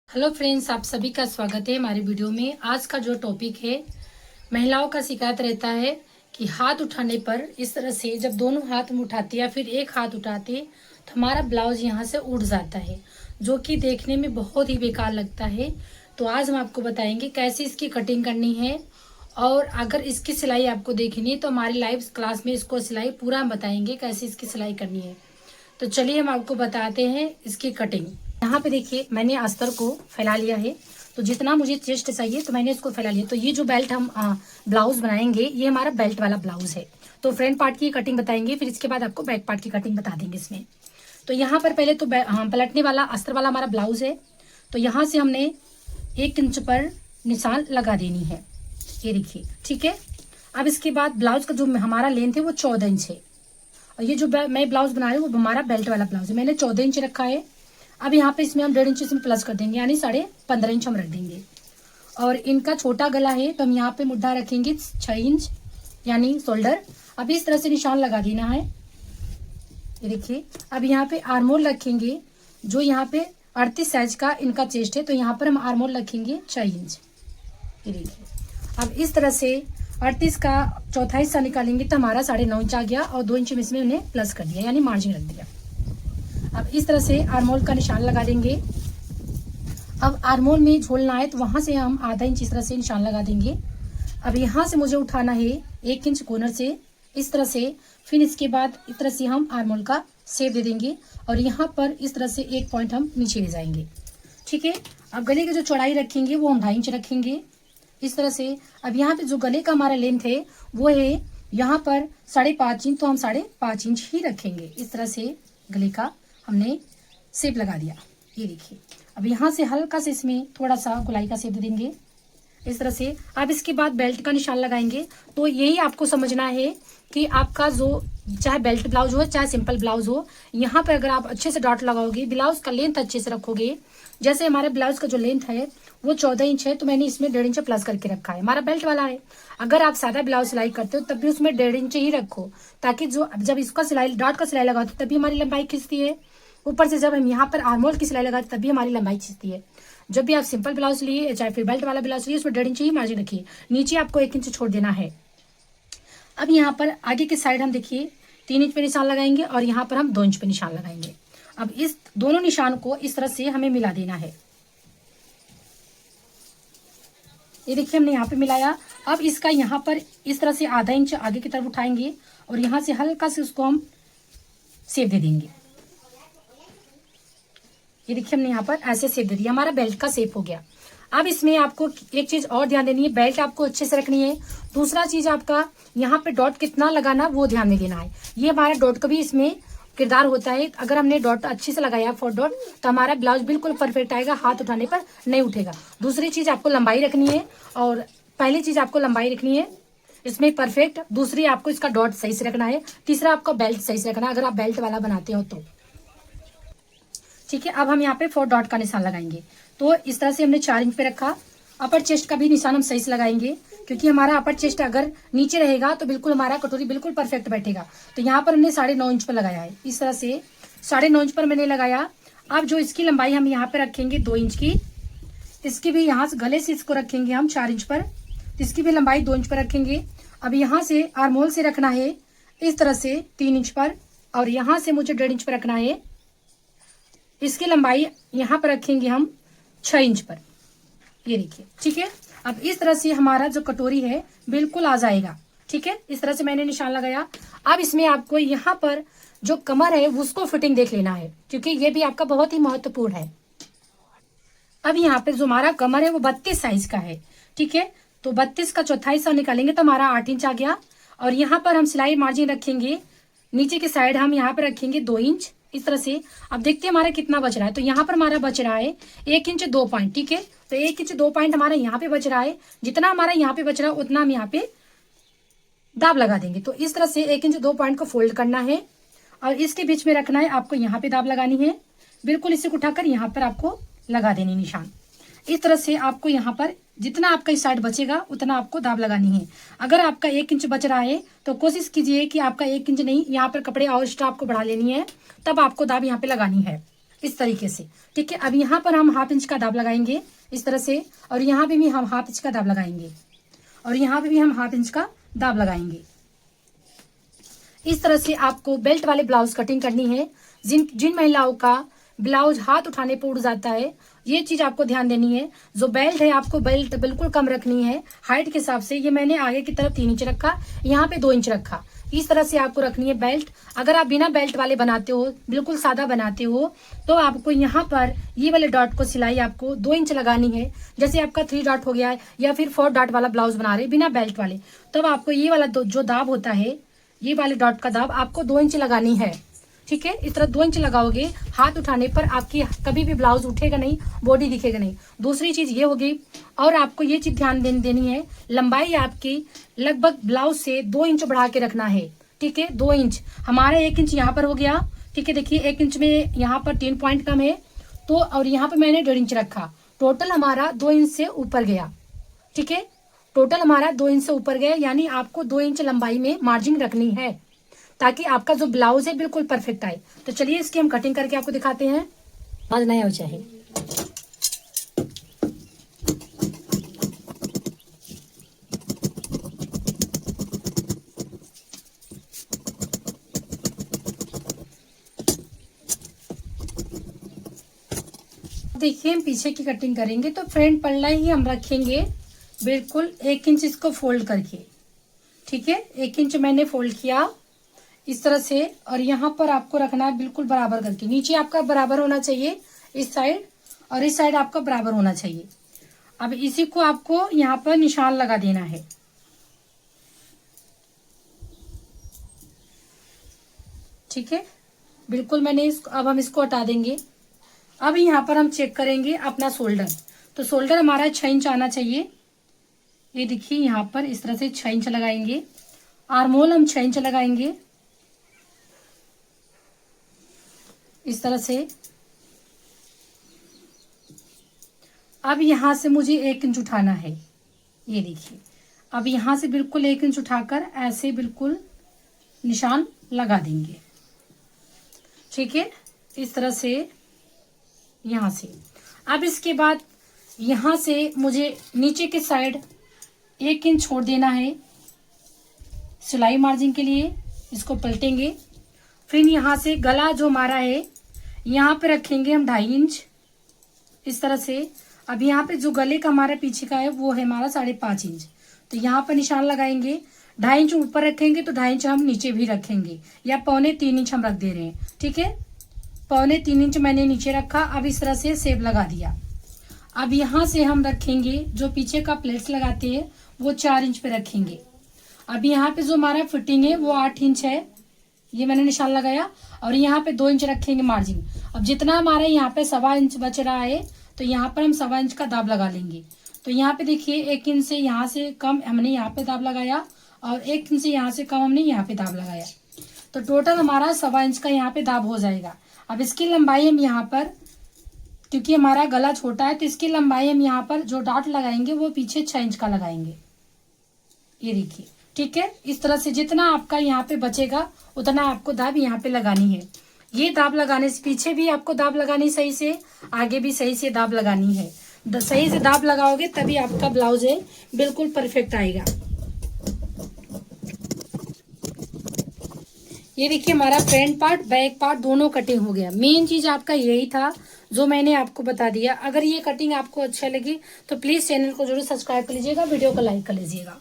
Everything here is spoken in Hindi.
हेलो फ्रेंड्स, आप सभी का स्वागत है हमारी वीडियो में। आज का जो टॉपिक है, महिलाओं का शिकायत रहता है कि हाथ उठाने पर इस तरह से जब दोनों हाथ में उठाते या फिर एक हाथ उठाते तो हमारा ब्लाउज यहाँ से उड़ जाता है, जो कि देखने में बहुत ही बेकार लगता है। तो आज हम आपको बताएंगे कैसे इसकी कटिंग करनी है, और अगर इसकी सिलाई आपको देखनी है तो हमारी लाइव क्लास में इसको सिलाई पूरा हम बताएंगे कैसे इसकी सिलाई करनी है। तो चलिए हम आपको बताते हैं इसकी कटिंग। यहाँ पे देखिए, मैंने अस्तर को फैला लिया है। तो जितना मुझे चेस्ट चाहिए तो मैंने इसको फैला लिया। तो ये जो बेल्ट हम ब्लाउज बनाएंगे, ये हमारा बेल्ट वाला ब्लाउज है। तो फ्रंट पार्ट की कटिंग बताएंगे, फिर इसके बाद आपको बैक पार्ट की कटिंग बता देंगे इसमें। तो यहाँ पर पहले तो पलटने वाला अस्तर वाला हमारा ब्लाउज है। तो यहाँ से हमने 1 इंच पर निशान लगा देनी है, ये देखिए, ठीक है। अब इसके बाद ब्लाउज का जो हमारा लेंथ है वो 14 इंच है। और ये जो मैं ब्लाउज बना रही हूँ वो हमारा बेल्ट वाला ब्लाउज है, मैंने 14 इंच रखा है। अब यहाँ पे इसमें हम 1.5 इंच इसमें प्लस कर देंगे, यानी 15.5 इंच हम रख देंगे। और इनका छोटा गला है तो हम यहाँ पे मुड्ढा रखेंगे 6 इंच, यानी शोल्डर। अब इस तरह से निशान लगा देना है, ये देखिए। अब यहाँ पे आर्मोल रखेंगे, जो यहाँ पे 38 साइज का इनका चेस्ट है, तो यहाँ पर हम आर्मोल रखेंगे 6 इंच, ये देखिए। अब इस तरह से 38 का चौथा हिस्सा निकालेंगे तो हमारा 9.5 इंच आ गया, और 2 इंच में इसमें उन्हें प्लस कर दिया, यानी मार्जिन रख दिया। अब इस तरह से आर्मोल का निशान लगा देंगे। अब आर्मोल में झोलना है तो वहां से हम आधा इंच इस तरह से निशान लगा देंगे। अब यहाँ से मुझे उठाना है 1 इंच कॉर्नर से, इस तरह से। फिर इसके बाद इस तरह से हम आर्मोल का शेप दे देंगे, और यहाँ पर इस तरह से एक पॉइंट हम नीचे ले जाएंगे, ठीक है। अब गले की जो चौड़ाई रखेंगे वो हम 2.5 इंच रखेंगे, इस तरह से। अब यहाँ पे जो गले का हमारा लेंथ है वो है यहाँ पर 5.5 इंच, तो हम 5.5 इंच ही रखेंगे। इस तरह से गले का हमने शेप लगा दिया, ये देखिए। अब यहाँ से हल्का से इसमें थोड़ा सा गोलाई का शेप दे देंगे, इस तरह से। अब इसके बाद बेल्ट का निशान लगाएंगे। तो यही आपको समझना है कि आपका जो चाहे बेल्ट ब्लाउज हो चाहे सिंपल ब्लाउज हो, यहाँ पर अगर आप अच्छे से डॉट लगाओगे, ब्लाउज का लेंथ अच्छे से रखोगे। जैसे हमारे ब्लाउज का जो लेंथ है वो 14 इंच है, तो मैंने इसमें 1.5 इंच प्लस करके रखा है, हमारा बेल्ट वाला है। अगर आप सादा ब्लाउज सिलाई करते हो तब भी उसमें 1.5 इंच ही रखो, ताकि जो जब इसका सिलाई डॉट का सिलाई लगाते हो तभी हमारी लंबाई खिंचती है। ऊपर से जब हम यहाँ पर आर्मोल की सिलाई लगाते तभी हमारी लंबाई खिंचती है। जब भी आप सिंपल ब्लाउज लिए चाहे फिर बेल्ट वाला ब्लाउज लिए, उसमें 1.5 इंच ही मार्जिन रखिए, नीचे आपको 1 इंच छोड़ देना है। अब यहाँ पर आगे की साइड हम देखिए 3 इंच पे निशान लगाएंगे, और यहाँ पर हम 2 इंच पे निशान लगाएंगे। अब इस दोनों निशान को इस तरह से हमें मिला देना है, ये देखिए हमने यहाँ पे मिलाया। अब इसका यहाँ पर इस तरह से आधा इंच आगे की तरफ उठाएंगे, और यहाँ से हल्का से उसको हम शेप दे देंगे, ये देखिए हमने यहाँ पर ऐसे शेप दे दिया, हमारा बेल्ट का शेप हो गया। अब इसमें आपको एक चीज और ध्यान देनी है, बेल्ट आपको अच्छे से रखनी है। दूसरा चीज आपका यहाँ पे डॉट कितना लगाना वो ध्यान में देना है, ये हमारा डॉट का भी इसमें किरदार होता है। अगर हमने डॉट अच्छे से लगाया 4 डॉट तो हमारा ब्लाउज बिल्कुल परफेक्ट आएगा, हाथ उठाने पर नहीं उठेगा। दूसरी चीज आपको लंबाई रखनी है, और पहली चीज आपको लंबाई रखनी है इसमें परफेक्ट। दूसरी आपको इसका डॉट सही से रखना है। तीसरा आपका बेल्ट सही से रखना है, अगर आप बेल्ट वाला बनाते हो तो, ठीक है। अब हम यहाँ पे 4 डॉट का निशान लगाएंगे। तो इस तरह से हमने 4 इंच पे रखा। अपर चेस्ट का भी निशान हम सही से लगाएंगे, क्योंकि हमारा अपर चेस्ट अगर नीचे रहेगा तो बिल्कुल हमारा कटोरी बिल्कुल परफेक्ट बैठेगा। तो यहाँ पर हमने 9.5 इंच पर लगाया है, इस तरह से 9.5 इंच पर मैंने लगाया। अब जो इसकी लंबाई हम यहाँ पे रखेंगे 2 इंच की, इसकी भी यहाँ से गले से इसको रखेंगे हम 4 इंच पर, इसकी भी लंबाई 2 इंच पर रखेंगे। अब यहाँ से आर्मोल से रखना है इस तरह से 3 इंच पर, और यहाँ से मुझे 1.5 इंच पर रखना है। इसकी लंबाई यहाँ पर रखेंगे हम 6 इंच पर, ये देखिए, ठीक है। अब इस तरह से हमारा जो कटोरी है बिल्कुल आ जाएगा, ठीक है। इस तरह से मैंने निशान लगाया। अब इसमें आपको यहाँ पर जो कमर है उसको फिटिंग देख लेना है, क्योंकि ये भी आपका बहुत ही महत्वपूर्ण है। अब यहाँ पे जो हमारा कमर है वो 32 साइज का है, ठीक है। तो 32 का चौथा हिस्सा निकालेंगे तो हमारा 8 इंच आ गया, और यहाँ पर हम सिलाई मार्जिन रखेंगे, नीचे की साइड हम यहाँ पर रखेंगे 2 इंच, इस तरह से। अब देखते हैं हमारा कितना बच रहा है। तो यहाँ पर हमारा बच रहा है 1 इंच 2 पॉइंट, ठीक है। तो 1 इंच 2 पॉइंट हमारा यहाँ पे बच रहा है। जितना हमारा यहाँ पे बच रहा है उतना हम यहाँ पे दाब लगा देंगे। तो इस तरह से 1 इंच 2 पॉइंट को फोल्ड करना है, और इसके बीच में रखना है आपको, यहाँ पे दाब लगानी है, बिल्कुल इसे उठाकर यहाँ पर आपको लगा देनी निशान। इस तरह से आपको यहाँ पर जितना आपका इस साइड बचेगा उतना आपको दाब लगानी है। अगर आपका 1 इंच बच रहा है तो कोशिश कीजिए कि आपका 1 इंच नहीं, यहाँ पर कपड़े और एक्स्ट्रा आपको बढ़ा लेनी है, तब आपको दाब यहाँ पे लगानी है। इस तरीके से। ठीक है, अब यहाँ पर हम 1/2 इंच का दाब लगाएंगे इस तरह से, और यहाँ पे भी हम 1/2 इंच का दाब लगाएंगे, और यहाँ पे भी हम 1/2 इंच का दाब लगाएंगे। इस तरह से आपको बेल्ट वाले ब्लाउज कटिंग करनी है। जिन महिलाओं का ब्लाउज हाथ उठाने पर उड़ जाता है, ये चीज आपको ध्यान देनी है। जो बेल्ट है, आपको बेल्ट बिल्कुल कम रखनी है हाइट के हिसाब से। ये मैंने आगे की तरफ 3 इंच रखा, यहाँ पे 2 इंच रखा। इस तरह से आपको रखनी है बेल्ट। अगर आप बिना बेल्ट वाले बनाते हो, बिल्कुल सादा बनाते हो, तो आपको यहाँ पर ये वाले डॉट को सिलाई आपको 2 इंच लगानी है। जैसे आपका 3 डॉट हो गया है, या फिर 4 डॉट वाला ब्लाउज बना रहे बिना बेल्ट वाले, तब आपको ये वाला जो दाब होता है, ये वाले डॉट का दाब आपको 2 इंच लगानी है। ठीक है, इस तरह 2 इंच लगाओगे, हाथ उठाने पर आपकी कभी भी ब्लाउज उठेगा नहीं, बॉडी दिखेगा नहीं। दूसरी चीज ये होगी, और आपको ये चीज ध्यान देनी है, लंबाई आपकी लगभग ब्लाउज से 2 इंच बढ़ा के रखना है। ठीक है, 2 इंच। हमारा 1 इंच यहाँ पर हो गया। ठीक है, देखिए 1 इंच में यहाँ पर 3 पॉइंट कम है, तो और यहाँ पर मैंने 1.5 इंच रखा। टोटल हमारा 2 इंच से ऊपर गया। ठीक है, टोटल हमारा 2 इंच से ऊपर गया, यानी आपको 2 इंच लंबाई में मार्जिन रखनी है, ताकि आपका जो ब्लाउज है बिल्कुल परफेक्ट आए। तो चलिए इसकी हम कटिंग करके आपको दिखाते हैं। आज नया हो चाहे। देखिए हम पीछे की कटिंग करेंगे, तो फ्रंट पल्ला ही हम रखेंगे बिल्कुल 1 इंच इसको फोल्ड करके। ठीक है, 1 इंच मैंने फोल्ड किया इस तरह से, और यहाँ पर आपको रखना है बिल्कुल बराबर करके। नीचे आपका बराबर होना चाहिए इस साइड, और इस साइड आपका बराबर होना चाहिए। अब इसी को आपको यहाँ पर निशान लगा देना है। ठीक है, बिल्कुल मैंने इसको, अब हम इसको हटा देंगे। अब यहाँ पर हम चेक करेंगे अपना शोल्डर। तो शोल्डर हमारा 6 इंच आना चाहिए। ये देखिए यहाँ पर इस तरह से 6 इंच लगाएंगे। आर्म होल हम 6 इंच लगाएंगे इस तरह से। अब यहां से मुझे 1 इंच उठाना है। ये देखिए, अब यहां से बिल्कुल 1 इंच उठाकर ऐसे बिल्कुल निशान लगा देंगे। ठीक है, इस तरह से यहां से। अब इसके बाद यहां से मुझे नीचे के साइड 1 इंच छोड़ देना है सिलाई मार्जिन के लिए। इसको पलटेंगे, फिर यहाँ से गला जो हमारा है यहाँ पे रखेंगे हम 2.5 इंच इस तरह से। अब यहाँ पे जो गले का हमारा पीछे का है वो है हमारा 5.5 इंच, तो यहाँ पर निशान लगाएंगे। 2.5 इंच ऊपर रखेंगे तो 2.5 इंच हम नीचे भी रखेंगे, या 3.25 इंच हम रख दे रहे हैं। ठीक है, 3.25 इंच मैंने नीचे रखा। अब इस तरह से सेप लगा दिया। अब यहाँ से हम रखेंगे जो पीछे का प्लेट्स लगाते हैं वो 4 इंच पे रखेंगे। अब यहाँ पे जो हमारा फिटिंग है वो 8 इंच है, ये मैंने निशान लगाया, और यहाँ पे 2 इंच रखेंगे मार्जिन। अब जितना हमारा यहाँ पे 1.25 इंच बच रहा है, तो यहाँ पर हम 1.25 इंच का दाब लगा लेंगे। तो यहाँ पे देखिए 1 इंच से यहाँ से कम हमने यहाँ पे दाब लगाया, और 1 इंच से यहाँ से कम हमने यहाँ पे दाब लगाया। तो टोटल हमारा 1.25 इंच का यहाँ पे दाब हो जाएगा। अब इसकी लंबाई हम यहाँ पर, क्योंकि हमारा गला छोटा है, तो इसकी लंबाई हम यहाँ पर जो डॉट लगाएंगे वो पीछे 6 इंच का लगाएंगे। ये देखिए, ठीक है, इस तरह से जितना आपका यहाँ पे बचेगा उतना आपको दाब यहाँ पे लगानी है। ये दाब लगाने से पीछे भी आपको दाब लगानी सही से, आगे भी सही से दाब लगानी है। सही से दाब लगाओगे तभी आपका ब्लाउज है बिल्कुल परफेक्ट आएगा। ये देखिए हमारा फ्रंट पार्ट बैक पार्ट दोनों कटिंग हो गया। मेन चीज आपका यही था जो मैंने आपको बता दिया। अगर ये कटिंग आपको अच्छा लगी तो प्लीज चैनल को जरूर सब्सक्राइब कर लीजिएगा, वीडियो को लाइक कर लीजिएगा।